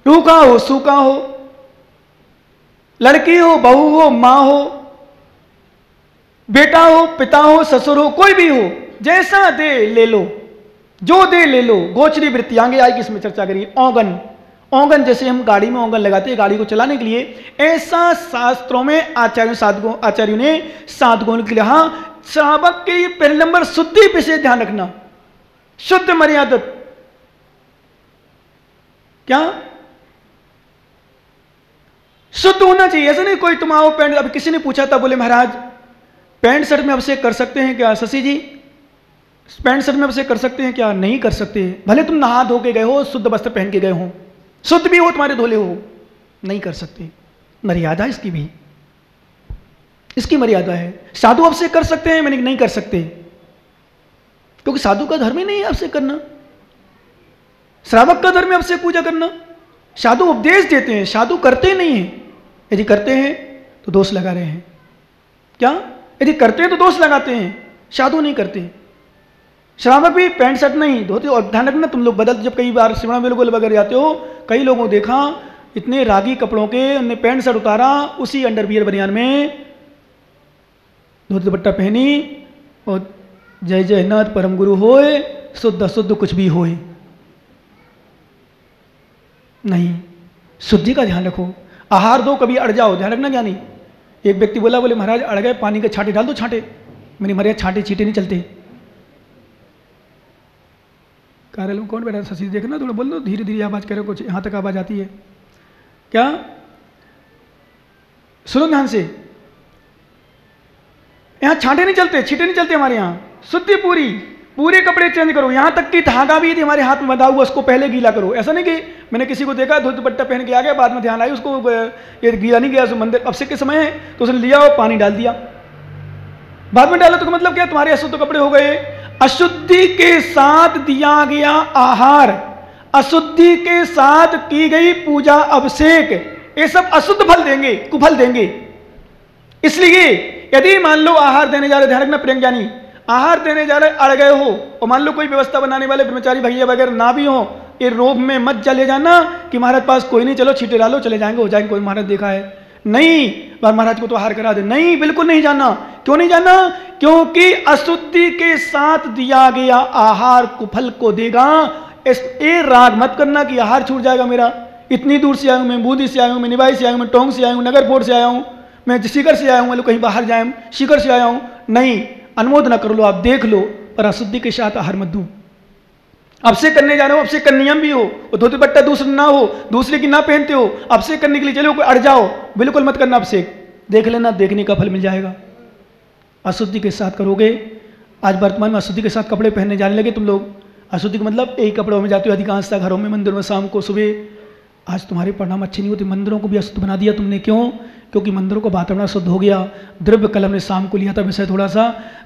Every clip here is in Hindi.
रूखा हो सूखा हो, लड़की हो बहू हो मां हो, बेटा हो पिता हो ससुर हो, कोई भी हो, जैसा दे ले लो, जो दे ले लो। गोचरी वृत्ति आगे आएगी, इसमें चर्चा करिए। औंगन, औंगन जैसे हम गाड़ी में औंगन लगाते हैं गाड़ी को चलाने के लिए, ऐसा शास्त्रों में आचार्यों ने साधकों के लिए, हाँ श्रावक के लिए पहले नंबर शुद्धि विशेष ध्यान रखना, शुद्ध मर्यादा। क्या शुद्ध होना चाहिए, ऐसा नहीं कोई तुम आओ पैंट, अभी किसी ने पूछा था, बोले महाराज पैंट शर्ट में अभिषेक कर सकते हैं क्या? शशि जी पैंट शर्ट में अभिषेक कर सकते हैं क्या? नहीं कर सकते, भले तुम नहा धो के गए हो, शुद्ध वस्त्र पहन के गए हो, शुद्ध भी हो तुम्हारे धोले हो, नहीं कर सकते। मर्यादा इसकी भी, इसकी मर्यादा है। साधु अभिषेक कर सकते हैं, मैंने नहीं कर सकते, क्योंकि साधु का धर्म ही नहीं है अभिषेक करना, श्रावक का धर्म है अभिषेक पूजा करना। साधु उपदेश देते हैं, साधु करते नहीं हैं। यदि करते हैं तो दोष लगा रहे हैं। क्या? यदि करते हैं तो दोष लगाते हैं, साधु नहीं करते। श्रावक भी पैंट शर्ट नहीं धोते। और ध्यान रखना तुम लोग बदल, जब कई बार श्रवण बिल्कुल वगैरह जाते हो, कई लोगों को देखा इतने रागी कपड़ों के, उन्होंने पैंट शर्ट उतारा, उसी अंडरवियर बनियान में धोती दुपट्टा पहनी, और जय जय नाथ परम गुरु होए, शुद्ध अशुद्ध कुछ भी होए। नहीं, शुद्धि का ध्यान रखो। आहार दो, कभी अड़ जाओ, ध्यान रखना ज्ञानी। एक व्यक्ति बोला, बोले महाराज अड़ गए, पानी के छांटे डाल दो, छांटे। मेरी महाराज छांटे छींटे नहीं चलते। कार्यालय में कौन बैठा? शशि देखना, थोड़ा बोल दो, धीरे धीरे आवाज करो, कुछ यहां तक आवाज आती है क्या? सुनो ध्यान से, यहां छांटे नहीं चलते, छींटे नहीं चलते हमारे यहां। शुद्धि पूरी, पूरे कपड़े चेंज करो, यहां तक कि धागा भी यदि हमारे हाथ में बंधा हुआ उसको पहले गीला करो। ऐसा नहीं कि मैंने किसी को देखा धोती दुपट्टा पहन के आ गया, बाद में ध्यान आया उसको ये गीला नहीं गया, उसको मंदिर अभिषेक के समय है तो उसने लिया और पानी डाल दिया, बाद में डाला तो मतलब क्या? तुम्हारे अशुद्ध कपड़े हो गए। अशुद्धि के साथ दिया गया आहार, अशुद्धि के साथ की गई पूजा अभिषेक, ये सब अशुद्ध फल देंगे, कुफल देंगे। इसलिए यदि मान लो आहार देने जा रहे, ध्यान रखना प्रियंक ज्ञानी, आहार देने जा रहे अड़ गए हो, और मान लो कोई व्यवस्था बनाने वाले ब्रह्मचारी भैया वगैरह ना भी हो, ये रोब में मत चले जाना कि महाराज पास कोई नहीं, चलो छींटे डालो चले जाएंगे, हो जाएंगे, कोई महाराज देखा है नहीं, महाराज को तो आहार करा दे। नहीं, बिल्कुल नहीं जाना। क्यों नहीं जाना? क्योंकि अशुद्धि के साथ दिया गया आहार कुफल को देगा। ये राग मत करना कि आहार छूट जाएगा मेरा, इतनी दूर से आया हूं मैं, बूंदी से आया हूं मैं, निवाई से आया हूं मैं, टोंक से आया हूं, नगरकोट से आया हूं मैं, सीकर से आया हूं, कहीं बाहर जाए सीकर से आया हूं। नहीं, अनुमोदन कर लो, आप देख लो, पर अशुद्धि के साथ आहार मत दो। अभिषेक करने जा रहे हो, अभिषेक का नियम भी हो, और धोती दुपट्टा दूसरा ना हो, दूसरे की ना पहनते हो, अभिषेक करने के लिए चलो, कोई अड़ जाओ, बिल्कुल मत करना अभिषेक। देख लेना, देखने का फल मिल जाएगा। अशुद्धि के साथ करोगे। आज वर्तमान में अशुद्धि के साथ कपड़े पहनने जाने लगे तुम लोग। अशुद्धि का मतलब एक कपड़ों में जाते हो अधिकांशतः घरों में, मंदिरों में शाम को सुबह। आज तुम्हारे परिणाम अच्छे नहीं होते, मंदिरों को भी अशुद्ध बना दिया तुमने। क्यों? क्योंकि मंदिरों का वातावरण शुद्ध हो गया। द्रव्य कल हमने शाम को लिया था विषय थोड़ा सा,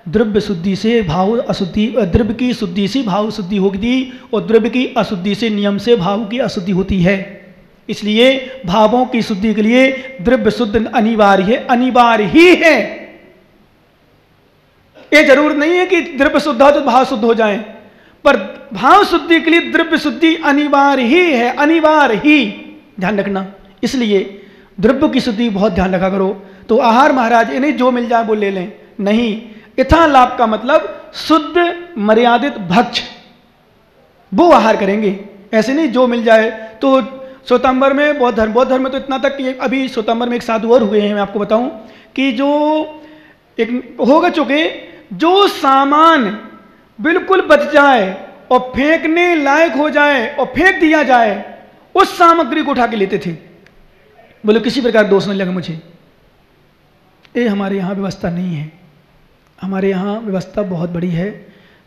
द्रव्य शुद्धि से भाव अशुद्धि, द्रव्य की शुद्धि से भाव शुद्धि होगी, और द्रव्य की अशुद्धि से नियम से भाव की अशुद्धि होती है। इसलिए भावों की शुद्धि के लिए द्रव्य शुद्ध अनिवार्य है, अनिवार्य ही है। ये जरूर नहीं है कि द्रव्य शुद्ध हो तो भाव शुद्ध हो जाए, पर भाव शुद्धि के लिए द्रव्य शुद्धि अनिवार्य ही है, अनिवार्य ही, ध्यान रखना। इसलिए द्रव्य की शुद्धि बहुत ध्यान रखा करो। तो आहार महाराज इन्हें जो मिल जाए वो ले लें, नहीं। यथा लाभ का मतलब शुद्ध मर्यादित भक्ष, वो आहार करेंगे, ऐसे नहीं जो मिल जाए। तो श्वेतांबर में बौद्ध धर्म में तो इतना तक कि अभी श्वेतांबर में एक साधु और हुए हैं, मैं आपको बताऊं कि जो एक होगा चुके, जो सामान बिल्कुल बच जाए और फेंकने लायक हो जाए और फेंक दिया जाए, उस सामग्री को उठा के लेते थे। बोले किसी प्रकार दोष नहीं लगा मुझे। ये हमारे यहाँ व्यवस्था नहीं है। हमारे यहाँ व्यवस्था बहुत बड़ी है,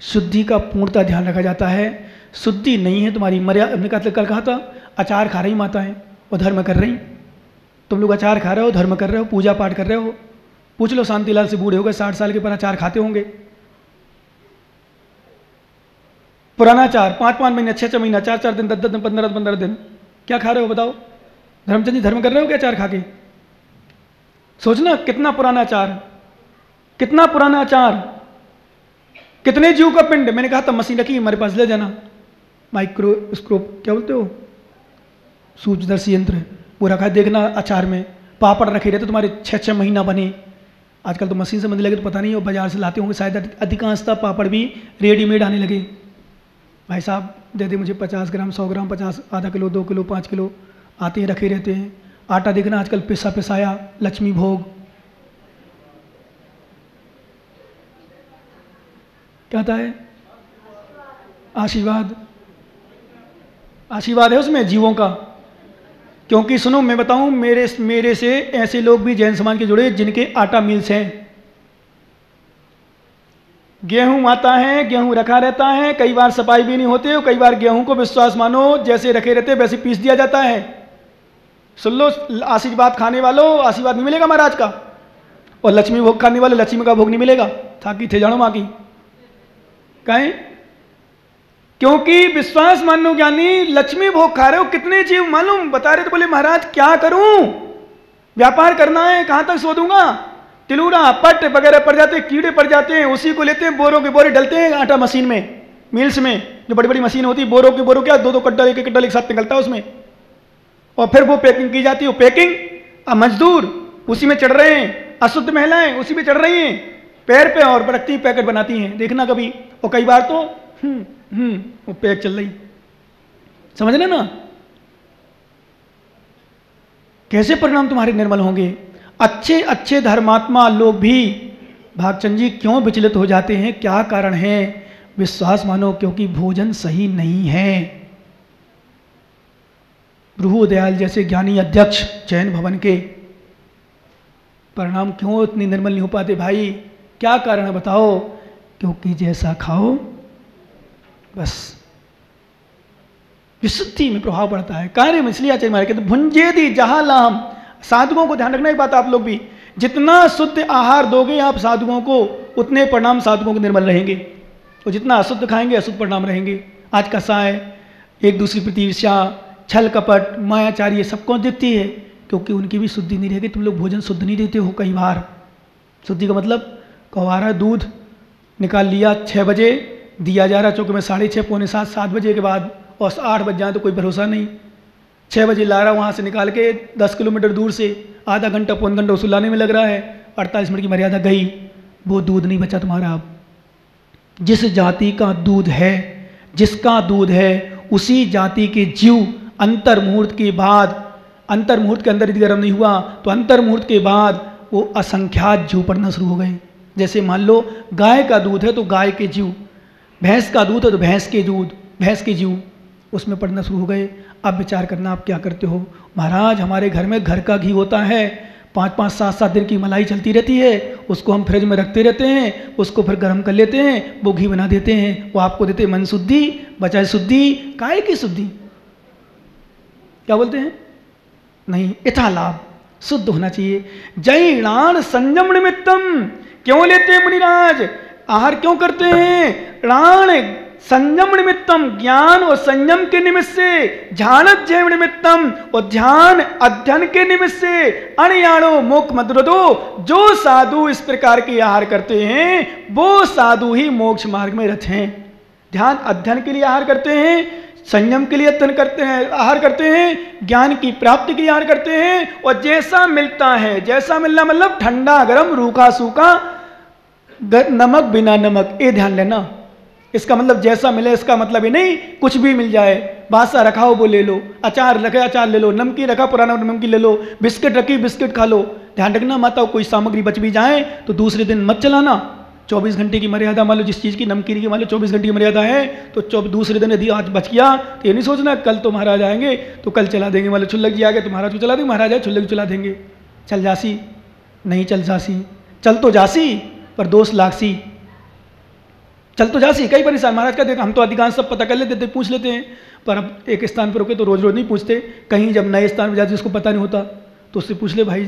शुद्धि का पूर्णतः ध्यान रखा जाता है। शुद्धि नहीं है तुम्हारी मर्यादा। हमने कल कहा था अचार खा रही माता है और धर्म कर रही। तुम लोग अचार खा रहे हो, धर्म कर रहे हो, पूजा पाठ कर रहे हो। पूछ लो शांतिलाल से, बूढ़े हो गए 60 साल के, पर अचार खाते होंगे। पुराना अचार 5-5 महीने, 6-6 महीना, 4-4 दिन, 10-10 दिन, 15-15 दिन, क्या खा रहे हो बताओ? धर्मचंद जी धर्म कर रहे हो क्या अचार खा के? सोचना कितना पुराना अचार, कितना पुराना अचार, कितने जीव का पिंड। मैंने कहा था मशीन रखी हमारे पास, ले जाना, माइक्रोस्कोप क्या बोलते हो, सूक्ष्मदर्शी यंत्र वो रखा है, देखना अचार में पापड़ रखे रहते तुम्हारे 6-6 महीना बने। आजकल तो मशीन से बनने लगे तो पता नहीं, वो बाजार से लाते होंगे शायद, अधिकांशतः पापड़ भी रेडीमेड आने लगे। भाई साहब दे दे मुझे 50 ग्राम, 100 ग्राम, 50, आधा किलो, 2 किलो, 5 किलो आते हैं, रखे रहते हैं। आटा देखना आजकल पिसा पिसाया, लक्ष्मी भोग क्या होता है, आशीर्वाद, आशीर्वाद है उसमें जीवों का। क्योंकि सुनो मैं बताऊं, मेरे से ऐसे लोग भी जैन समाज के जुड़े जिनके आटा मिल्स हैं। गेहूं आता है, गेहूं रखा रहता है, कई बार सफाई भी नहीं होते, कई बार गेहूं को विश्वास मानो जैसे रखे रहते वैसे पीस दिया जाता है। सुन लो, आशीर्वाद खाने वालों आशीर्वाद नहीं मिलेगा महाराज का, और लक्ष्मी भोग खाने वाले लक्ष्मी का भोग नहीं मिलेगा। थाकी थे जानो माँ की कहें, क्योंकि विश्वास मानो ज्ञानी लक्ष्मी भोग खा रहे हो। कितने जीव मालूम बता रहे, तो बोले महाराज क्या करूं, व्यापार करना है, कहां तक सो दूंगा, तिलूरा पट वगैरह पड़ जाते, कीड़े पड़ जाते हैं, उसी को लेते हैं, बोरों के बोरे डलते हैं आटा मशीन में, मिल्स में, जो बड़ी बड़ी मशीन होती है, बोरों के बोरों क्या 2-2 कट्टा, एक कट्टा एक साथ निकलता है उसमें, और फिर वो पैकिंग की जाती है। वो पैकिंग, अब मजदूर उसी में चढ़ रहे हैं, अशुद्ध महिलाएं उसी में चढ़ रही हैं पैर पे, और रखती पैकेट बनाती हैं, देखना कभी। और कई बार तो वो पैक चल रही, समझ रहे ना कैसे परिणाम तुम्हारे निर्मल होंगे। अच्छे अच्छे धर्मात्मा लोग भी भागचंद जी क्यों विचलित हो जाते हैं, क्या कारण है, विश्वास मानो क्योंकि भोजन सही नहीं है। ब्रह्मदयाल जैसे ज्ञानी अध्यक्ष जैन भवन के परिणाम क्यों इतनी निर्मल नहीं हो पाते भाई, क्या कारण है बताओ। क्योंकि जैसा खाओ बस विशुद्धि में प्रभाव पड़ता है, कार्य में। इसलिए आचार्य महाराज कहते भुंजे दी जहां लाम। साधुओं को ध्यान रखना एक बात, आप लोग भी जितना शुद्ध आहार दोगे आप साधुओं को, उतने परिणाम साधुओं को निर्मल रहेंगे, और जितना अशुद्ध खाएंगे अशुद्ध परिणाम रहेंगे। आज का साय एक दूसरी प्रति ईर्ष्या, छल कपट, मायाचारी, ये सबको दिखती है, क्योंकि उनकी भी शुद्धि नहीं रहेगी। तुम लोग भोजन शुद्ध नहीं देते हो। कई बार शुद्धि का मतलब कवारा दूध निकाल लिया 6 बजे, दिया जा रहा चौके में 6:30, 6:45, 7 बजे के बाद, और 8 बज जाए तो कोई भरोसा नहीं। 6 बजे ला रहा वहाँ से निकाल के 10 किलोमीटर दूर से, आधा घंटा 1 घंटा उसे लाने में लग रहा है, 48 मिनट की मर्यादा गई, वो दूध नहीं बचा तुम्हारा। अब जिस जाति का दूध है, जिसका दूध है, उसी जाति के जीव अंतर्मुहूर्त के बाद, अंतर्मुहूर्त के अंदर यदि गर्म नहीं हुआ तो अंतर्मुहूर्त के बाद वो असंख्यात जीव पड़ना शुरू हो गए। जैसे मान लो गाय का दूध है तो गाय के जीव, भैंस का दूध है तो भैंस के दूध, भैंस के जीव उसमें पड़ना शुरू हो गए। अब विचार करना आप क्या करते हो। महाराज हमारे घर में घर का घी होता है, 5-5, 7-7 दिन की मलाई चलती रहती है, उसको हम फ्रिज में रखते रहते हैं, उसको फिर गर्म कर लेते हैं, वो घी बना देते हैं, वो आपको देते हैं मन शुद्धि, बचाए शुद्धि, काय की शुद्धि, क्या बोलते हैं, नहीं, यथा लाभ, शुद्ध होना चाहिए। जैणान संयम निमित्तम, क्यों लेते हैं मुनिराज, आहार क्यों करते हैं, प्राण संयम निमित्तम, ज्ञान और संयम के निमित्त से, ध्यान जैव निमित्तम, और ध्यान अध्ययन के निमित्त से, अणयाणो मोक्ष मद्रदो, जो साधु इस प्रकार के आहार करते हैं वो साधु ही मोक्ष मार्ग में रथ हैं। ध्यान अध्ययन के लिए आहार करते हैं, संयम के लिए अध्ययन करते हैं, आहार करते हैं, ज्ञान की प्राप्ति के लिए आहार करते हैं, और जैसा मिलता है, जैसा मिलना मतलब ठंडा गरम रूखा सूखा, नमक बिना नमक, ये ध्यान लेना। इसका मतलब जैसा मिले, इसका मतलब ही नहीं कुछ भी मिल जाए, बासा रखा हो वो ले लो, अचार रखे अचार ले लो, नमकीन रखा पुराना नमकीन ले लो, बिस्किट रखी बिस्किट खा लो। ध्यान रखना माता, कोई सामग्री बच भी जाए तो दूसरे दिन मत चलाना। 24 घंटे की मर्यादा, मान लो जिस चीज़ की नमकीन की मान लो 24 घंटे की मर्यादा है, तो दूसरे दिन यदि आज बच गया तो ये नहीं सोचना कल तो महाराज आएंगे तो कल चला देंगे, मान लो छुल्लक जी आ गए तो महाराज को चला देंगे, महाराज आए छुल्लक चला देंगे। चल जासी, नहीं चल जासी, चल तो जासी पर दोष लागसी, चल तो जासी। कई परेशान महाराज का देखा, हम तो अधिकांश सब पता कर लेते थे, पूछ लेते हैं, पर अब एक स्थान पर रुके तो रोज रोज नहीं पूछते। कहीं जब नए स्थान पर जाते जिसको पता नहीं होता तो उससे पूछ ले, भाई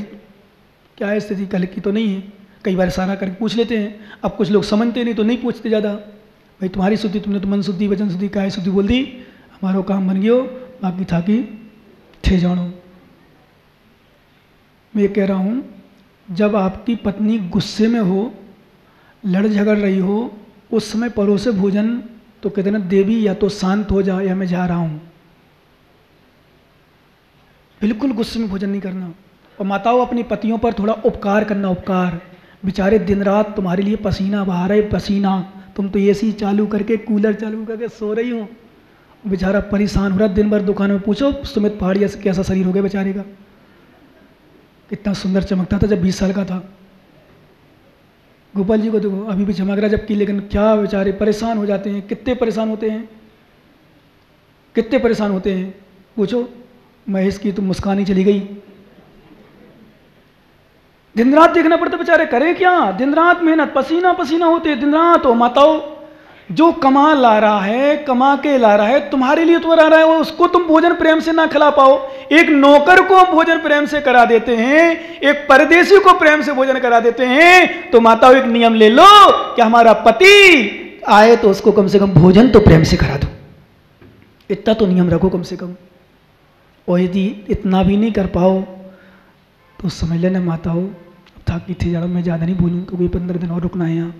क्या है स्थिति, कल की तो नहीं है। कई बार सारा करके पूछ लेते हैं। अब कुछ लोग समझते नहीं तो नहीं पूछते ज़्यादा, भाई तुम्हारी शुद्धि, तुमने तो मन शुद्धि वचन शुद्धि काय शुद्धि बोल दी, हमारो काम बन गयो, बाकी था कि थे जानो। मैं ये कह रहा हूँ, जब आपकी पत्नी गुस्से में हो, लड़ झगड़ रही हो, उस समय परोसे भोजन तो कहते ना देवी या तो शांत हो जा या मैं जा रहा हूँ। बिल्कुल गुस्से में भोजन नहीं करना। और माताओं, अपने पतियों पर थोड़ा उपकार करना, उपकार। बेचारे दिन रात तुम्हारे लिए पसीना बहा रहे, पसीना, तुम तो एसी चालू करके कूलर चालू करके सो रही हो, बेचारा परेशान हो रहा दिन भर। दुकान में पूछो सुमित पहाड़िया से कैसा शरीर हो गया बेचारे का, कितना सुंदर चमकता था जब 20 साल का था। गोपाल जी को देखो अभी भी चमक रहा जबकि, लेकिन क्या बेचारे परेशान हो जाते हैं, कितने परेशान होते हैं, कितने परेशान होते हैं। पूछो महेश की तो मुस्कान ही चली गई। दिन रात देखना पड़ता बेचारे, करें क्या, दिन रात मेहनत, पसीना पसीना होते दिन रात। हो माताओं, जो कमा ला रहा है, कमा के ला रहा है, तुम्हारे लिए तो ला रहा है, उसको तुम भोजन प्रेम से ना खिला पाओ। एक नौकर को भोजन प्रेम से करा देते हैं, एक परदेसी को प्रेम से भोजन करा देते हैं। तो माताओं, एक नियम ले लो कि हमारा पति आए तो उसको कम से कम भोजन तो प्रेम से करा दो, इतना तो नियम रखो कम से कम। और यदि इतना भी नहीं कर पाओ तो समझ लेना माताओं, अब थकी थी ज़्यादा, मैं ज़्यादा नहीं बोलूँ क्योंकि 15 दिन और रुकना है यहाँ,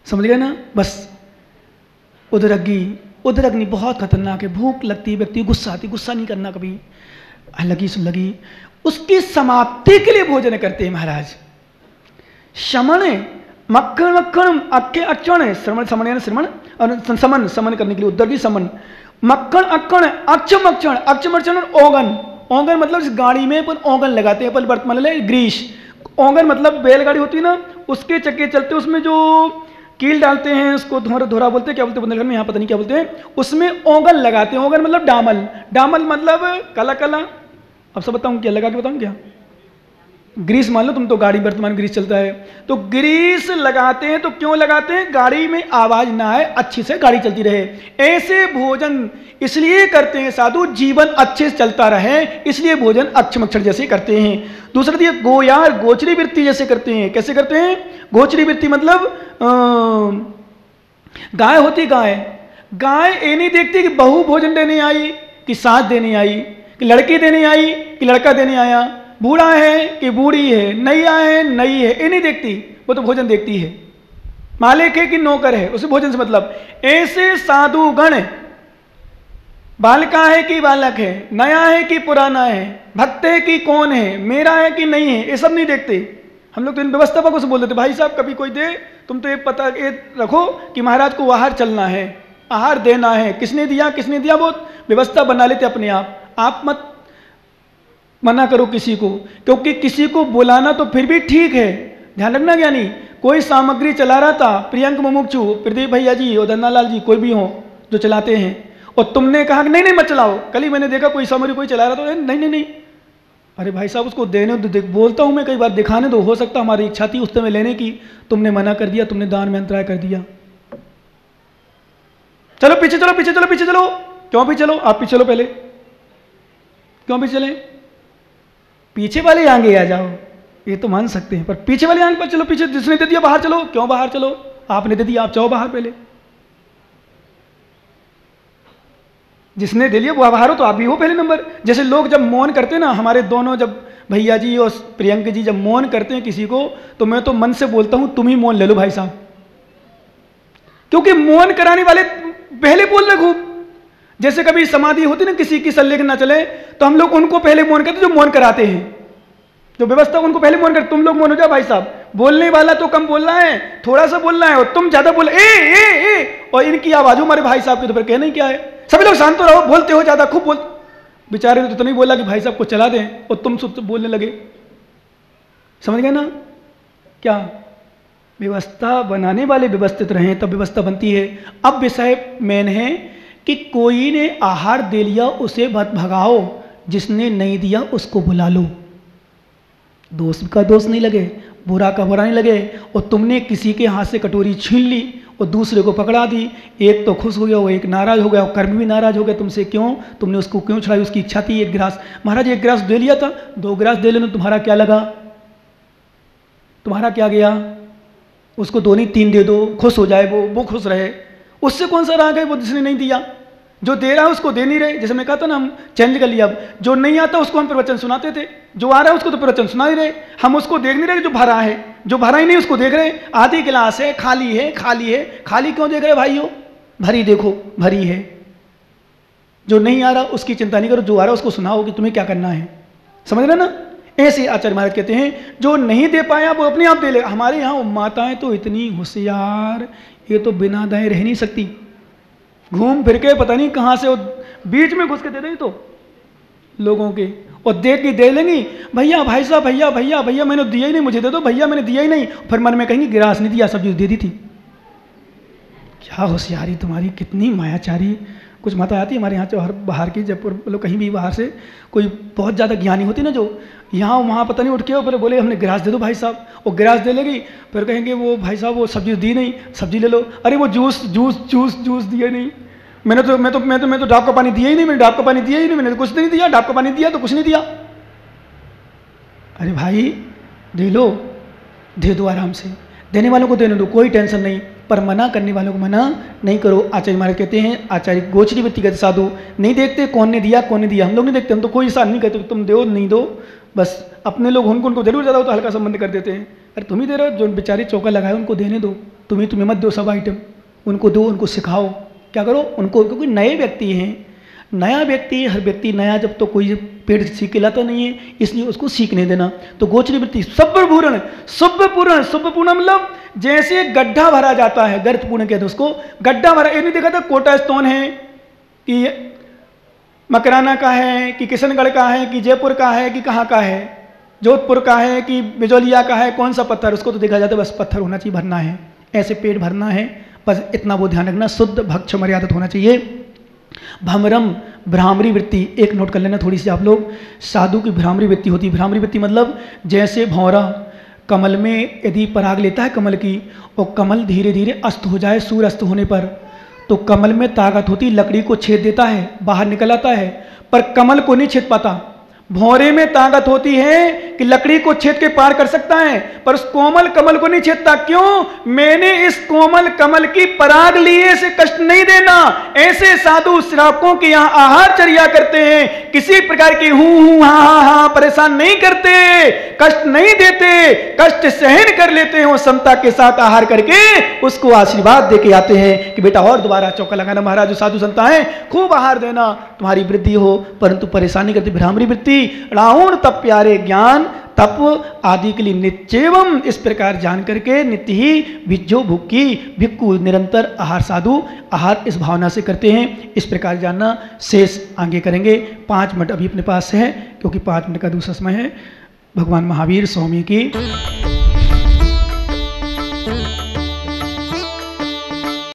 समझ गए ना। बस उदरग्नि बहुत खतरनाक है। भूख लगती है, व्यक्ति गुस्सा आती, गुस्सा नहीं करना कभी, लगी सुन लगी, उसकी समाप्ति के लिए भोजन करते हैं महाराज। शमन मक्खन मक्खन अक्के अक्षण, श्रमण समन यानी श्रमण, और समन समन करने के लिए उदरगी समन। मक्खन अक्खण अक्षम अक्षण, अक्षम अक्षण ओगन, ओगन मतलब इस गाड़ी में अपन ओगन लगाते हैं, अपन वर्तमान ग्रीस। ओगन मतलब बैलगाड़ी होती है ना, उसके चक्के चलते, उसमें जो कील डालते हैं उसको धोरा बोलते हैं, क्या बोलते हैं बुंदेलखंड में, यहाँ पता नहीं क्या बोलते हैं, उसमें ओगन लगाते हैं। ओगन मतलब डामल, डामल मतलब काला काला। अब सब बताऊँ क्या, लगा के बताऊँ क्या, ग्रीस मान लो तुम, तो गाड़ी वर्तमान ग्रीस चलता है, तो ग्रीस लगाते हैं। तो क्यों लगाते हैं, गाड़ी में आवाज ना आए, अच्छी से गाड़ी चलती रहे। ऐसे भोजन इसलिए करते हैं साधु, जीवन अच्छे से चलता रहे, इसलिए भोजन अक्षमक्षर जैसे करते हैं। दूसरा दिया गोयार गोचरी वृत्ति जैसे करते हैं। कैसे करते हैं, गोचरी वृत्ति मतलब गाय होती, गाय ये नहीं देखती कि बहू भोजन देने आई, कि सास देने आई, कि लड़की देने आई, कि लड़का देने आया, बूढ़ा है कि बूढ़ी है, नैया है नई है, ये नहीं देखती, वो तो भोजन देखती है। मालिक है कि नौकर है, उसे भोजन से मतलब। ऐसे साधु गण, बालका है कि बालक है, नया है कि पुराना है, भक्त है कि कौन है, मेरा है कि नहीं है, ये सब नहीं देखते। हम लोग तो इन व्यवस्थापकों को से बोल देते, भाई साहब कभी कोई दे, तुम तो ये पता ये रखो कि महाराज को आहार चलना है, आहार देना है, किसने दिया किसने दिया, वो व्यवस्था बना लेते अपने आप मत मना करो किसी को, क्योंकि किसी को बुलाना तो फिर भी ठीक है, ध्यान रखना ज्ञानी। कोई सामग्री चला रहा था, प्रियंक मुमुक्षु, प्रदीप भैया जी और धन्नालाल जी, कोई भी हो जो चलाते हैं, और तुमने कहा कि नहीं नहीं मत चलाओ। कल ही मैंने देखा कोई सामग्री कोई चला रहा था, नहीं नहीं नहीं, अरे भाई साहब उसको देने दो, बोलता हूँ मैं कई बार, दिखाने दो, हो सकता हमारी इच्छा थी उस समय लेने की, तुमने मना कर दिया, तुमने दान में अंतराय कर दिया। चलो पीछे चलो पीछे चलो पीछे चलो, क्यों पीछे चलो, आप पीछे चलो पहले, क्यों पीछे चले, पीछे वाले आगे आ जाओ, ये तो मान सकते हैं, पर पीछे वाले आगे पर चलो, पीछे जिसने दे दिया बाहर चलो, क्यों बाहर चलो, आपने दे दिया आप जाओ बाहर पहले, जिसने दे लिया वो बाहर हो तो आप भी हो पहले नंबर। जैसे लोग जब मौन करते हैं ना, हमारे दोनों जब भैया जी और प्रियंक जी जब मौन करते हैं किसी को, तो मैं तो मन से बोलता हूं तुम ही मौन ले लो भाई साहब, क्योंकि मौन कराने वाले पहले बोल रहे खूब। जैसे कभी समाधि होती ना किसी की सल्ले ना चले, तो हम लोग उनको पहले मौन करते, जो मौन कराते हैं, जो व्यवस्था उनको पहले मौन करते, तुम लोग मौन हो जाओ भाई साहब, बोलने वाला तो कम बोल रहा है, थोड़ा सा बोल रहा है, और तुम ज्यादा बोल ए, और इनकी आवाज हमारे भाई साहब के तो फिर कहना ही क्या है, सभी लोग शांत रहो, बोलते हो ज्यादा, खूब बोल। बेचारे ने तो नहीं बोला कि भाई साहब को चला दें, और तुम सब बोलने लगे, समझ गए ना क्या। व्यवस्था बनाने वाले व्यवस्थित रहें तब व्यवस्था बनती है। अब विषय मेन है कि कोई ने आहार दे लिया उसे मत भगाओ, जिसने नहीं दिया उसको बुला लो, दोष का दोष नहीं लगे, बुरा का बुरा नहीं लगे। और तुमने किसी के हाथ से कटोरी छीन ली और दूसरे को पकड़ा दी, एक तो खुश हो गया, वो एक नाराज हो गया, और कर्म भी नाराज हो गया तुमसे, क्यों, तुमने उसको क्यों छुड़ाई, उसकी इच्छा थी एक गिलास, महाराज एक गिलास दे लिया था, 2 गिलास दे लेना, तुम्हारा क्या लगा, तुम्हारा क्या गया, उसको 2 नहीं 3 दे दो, खुश हो जाए वो खुश रहे, उससे कौन सा राग है वो जिसने नहीं दिया, जो दे रहा है उसको दे नहीं रहे। जैसे मैं कहता ना, हम चेंज कर लिया, अब जो नहीं आता उसको हम प्रवचन सुनाते थे, जो आ रहा है उसको तो प्रवचन सुना ही रहे, हम उसको देख नहीं रहे जो भरा है, जो भरा ही नहीं उसको देख रहे, आधी गिलास है खाली है, खाली है, खाली क्यों देख रहे भाइयों, भरी देखो भरी है, जो नहीं आ रहा उसकी चिंता नहीं करो, जो आ रहा उसको सुनाओ कि तुम्हें क्या करना है। समझ रहे ना? ऐसे आचार्य महाराज कहते हैं जो नहीं दे पाया वो अपने आप दे ले। हमारे यहाँ माताएं तो इतनी होशियार, ये तो बिना दाएं रह नहीं सकती, घूम फिर के पता नहीं कहाँ से वो बीच में घुस के दे देंगी तो लोगों के, और दे के दे लेंगी, भैया भाई साहब भैया भैया भैया मैंने दिया ही नहीं, मुझे दे दो भैया मैंने दिया ही नहीं। फिर मन में कहेंगी गिरास नहीं दिया, सब्जी दे दी थी। क्या होशियारी तुम्हारी, कितनी मायाचारी। कुछ माता आती है हमारे यहाँ, हर बाहर की, जब लोग कहीं भी बाहर से कोई बहुत ज़्यादा ज्ञानी होती ना, जो यहाँ वहाँ पता नहीं उठ के फिर बोले हमने गिरास दे दो भाई साहब, वो गिरास दे लेगी, फिर कहेंगे वो भाई साहब वो सब्जी दी नहीं, सब्जी ले लो, अरे वो जूस जूस जूस जूस दिया नहीं, मैं तो डाब का पानी दिया ही नहीं, मैंने डाब का पानी दिया ही नहीं, मैंने तो कुछ नहीं दिया, डाब का पानी दिया तो कुछ नहीं दिया। अरे भाई दे लो, दे दो आराम से, देने वालों को देने दो, कोई टेंशन नहीं, पर मना करने वालों को मना नहीं करो। आचार्य महाराज कहते हैं, आचार्य गोचरी वृत्ति कहते साधु नहीं देखते कौन ने दिया कौन ने दिया, हम लोग नहीं देखते, हम तो कोई हिसाब नहीं करते, तुम दो नहीं दो, बस अपने लोग उनको जरूर ज़्यादा हो तो हल्का संबंध कर देते हैं। अरे तुम ही दे रहे हो, जो बेचारे चौका लगाए उनको देने दो, तुम्हें मत दो सब आइटम, उनको दो, उनको सिखाओ, क्या करो उनको, क्योंकि नए व्यक्ति हैं, नया व्यक्ति, हर व्यक्ति नया जब तो कोई पेड़ सीख के लाता नहीं है, इसलिए उसको सीखने देना। तो गोचरी वृत्ति सब्बपूर्ण, सुब्बपूर्ण मतलब जैसे गड्ढा भरा जाता है, गर्त पूर्ण कहते हैं उसको, गड्ढा भरा। ये नहीं देखा था कोटा स्टोन है कि मकराना का है कि किशनगढ़ का है कि जयपुर का है कि कहाँ का है, जोधपुर का है कि बिजौलिया का है, कौन सा पत्थर, उसको तो देखा जाता है बस पत्थर होना चाहिए, भरना है, ऐसे पेट भरना है, बस इतना वो ध्यान रखना, शुद्ध भक्ष मर्यादित होना चाहिए। भ्रमरम भ्रामरी वृत्ति, एक नोट कर लेना थोड़ी सी आप लोग, साधु की भ्रामरी वृत्ति होती है। भ्रामरी वृत्ति मतलब जैसे भौरा कमल में यदि पराग लेता है कमल की, और कमल धीरे धीरे अस्त हो जाए, सूर्य अस्त होने पर, तो कमल में ताकत होती, लकड़ी को छेद देता है, बाहर निकल आता है, पर कमल को नहीं छेद पाता। भौरे में ताकत होती है कि लकड़ी को छेद के पार कर सकता है, पर उस कोमल कमल को नहीं छेदता। क्यों? मैंने इस कोमल कमल की पराग लिए से कष्ट नहीं देना। ऐसे साधु श्रावकों के यहाँ आहार चर्या करते हैं, किसी प्रकार की हूं हाँ परेशान नहीं करते, कष्ट नहीं देते, कष्ट सहन कर लेते हैं, वो समता के साथ आहार करके उसको आशीर्वाद दे के आते हैं कि बेटा और दोबारा चौका लगाना, महाराज जो साधु संता है खूब आहार देना, तुम्हारी वृद्धि हो, परंतु परेशानी करते। भ्रामरी वृत्ति, रावण तप प्यारे ज्ञान तप आदि के लिए नित्येवम, इस प्रकार जान करके नित्य ही भिज्जो भुक्की भिक्खु, निरंतर आहार साधु आहार इस भावना से करते हैं, इस प्रकार जानना। शेष आगे करेंगे, 5 मिनट अभी अपने पास है, क्योंकि 5 मिनट का दूसरा समय है। भगवान महावीर स्वामी की